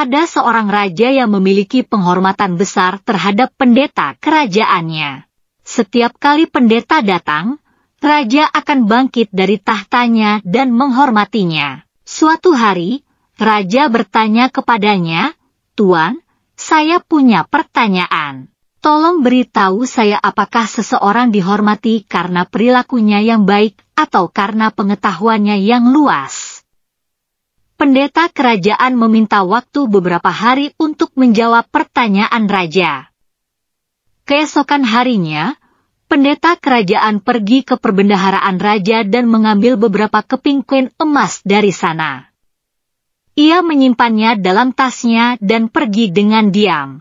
Ada seorang raja yang memiliki penghormatan besar terhadap pendeta kerajaannya. Setiap kali pendeta datang, raja akan bangkit dari tahtanya dan menghormatinya. Suatu hari, raja bertanya kepadanya, "Tuan, saya punya pertanyaan. Tolong beritahu saya apakah seseorang dihormati karena perilakunya yang baik atau karena pengetahuannya yang luas?" Pendeta kerajaan meminta waktu beberapa hari untuk menjawab pertanyaan raja. Keesokan harinya, pendeta kerajaan pergi ke perbendaharaan raja dan mengambil beberapa keping koin emas dari sana. Ia menyimpannya dalam tasnya dan pergi dengan diam.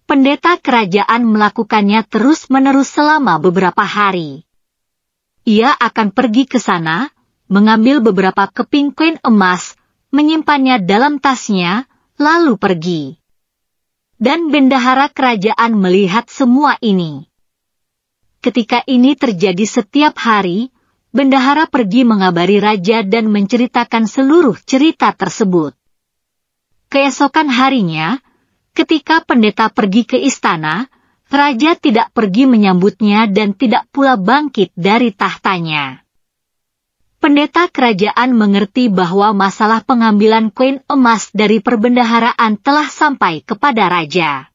Pendeta kerajaan melakukannya terus-menerus selama beberapa hari. Ia akan pergi ke sana, mengambil beberapa keping koin emas, menyimpannya dalam tasnya, lalu pergi. Dan bendahara kerajaan melihat semua ini. Ketika ini terjadi setiap hari, bendahara pergi mengabari raja dan menceritakan seluruh cerita tersebut. Keesokan harinya, ketika pendeta pergi ke istana, raja tidak pergi menyambutnya dan tidak pula bangkit dari tahtanya. Pendeta kerajaan mengerti bahwa masalah pengambilan koin emas dari perbendaharaan telah sampai kepada raja.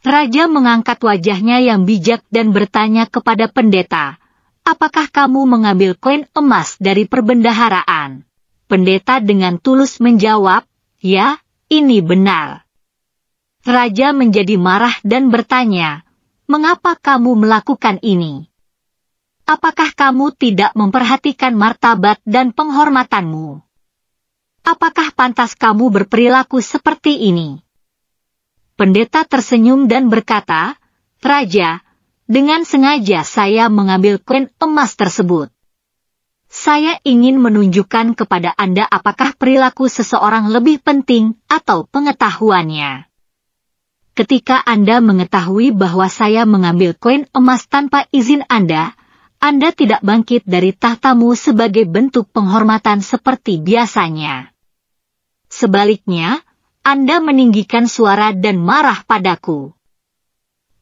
Raja mengangkat wajahnya yang bijak dan bertanya kepada pendeta, "Apakah kamu mengambil koin emas dari perbendaharaan?" Pendeta dengan tulus menjawab, "Ya, ini benar." Raja menjadi marah dan bertanya, "Mengapa kamu melakukan ini? Apakah kamu tidak memperhatikan martabat dan penghormatanmu? Apakah pantas kamu berperilaku seperti ini?" Pendeta tersenyum dan berkata, "Raja, dengan sengaja saya mengambil koin emas tersebut. Saya ingin menunjukkan kepada Anda apakah perilaku seseorang lebih penting atau pengetahuannya. Ketika Anda mengetahui bahwa saya mengambil koin emas tanpa izin Anda tidak bangkit dari tahtamu sebagai bentuk penghormatan seperti biasanya. Sebaliknya, Anda meninggikan suara dan marah padaku.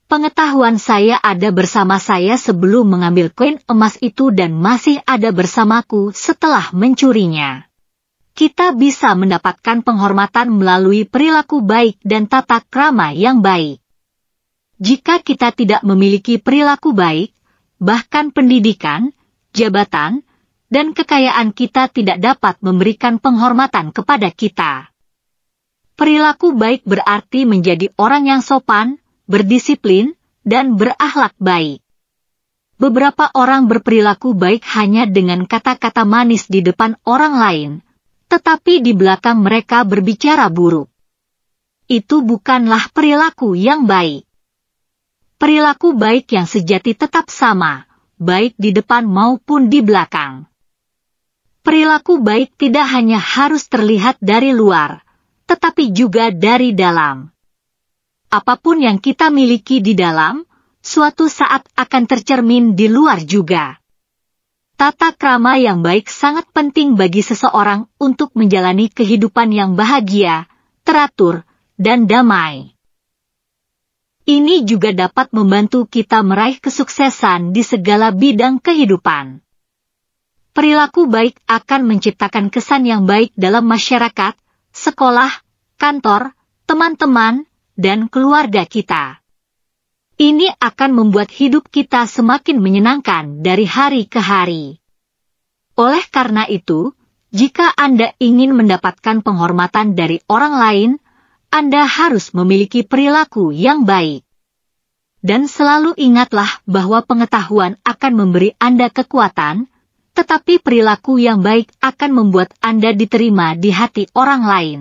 Pengetahuan saya ada bersama saya sebelum mengambil koin emas itu dan masih ada bersamaku setelah mencurinya. Kita bisa mendapatkan penghormatan melalui perilaku baik dan tata krama yang baik. Jika kita tidak memiliki perilaku baik, bahkan pendidikan, jabatan, dan kekayaan kita tidak dapat memberikan penghormatan kepada kita. Perilaku baik berarti menjadi orang yang sopan, berdisiplin, dan berakhlak baik. Beberapa orang berperilaku baik hanya dengan kata-kata manis di depan orang lain, tetapi di belakang mereka berbicara buruk. Itu bukanlah perilaku yang baik. Perilaku baik yang sejati tetap sama, baik di depan maupun di belakang. Perilaku baik tidak hanya harus terlihat dari luar, tetapi juga dari dalam. Apapun yang kita miliki di dalam, suatu saat akan tercermin di luar juga. Tata krama yang baik sangat penting bagi seseorang untuk menjalani kehidupan yang bahagia, teratur, dan damai. Ini juga dapat membantu kita meraih kesuksesan di segala bidang kehidupan. Perilaku baik akan menciptakan kesan yang baik dalam masyarakat, sekolah, kantor, teman-teman, dan keluarga kita. Ini akan membuat hidup kita semakin menyenangkan dari hari ke hari. Oleh karena itu, jika Anda ingin mendapatkan penghormatan dari orang lain, Anda harus memiliki perilaku yang baik. Dan selalu ingatlah bahwa pengetahuan akan memberi Anda kekuatan, tetapi perilaku yang baik akan membuat Anda diterima di hati orang lain.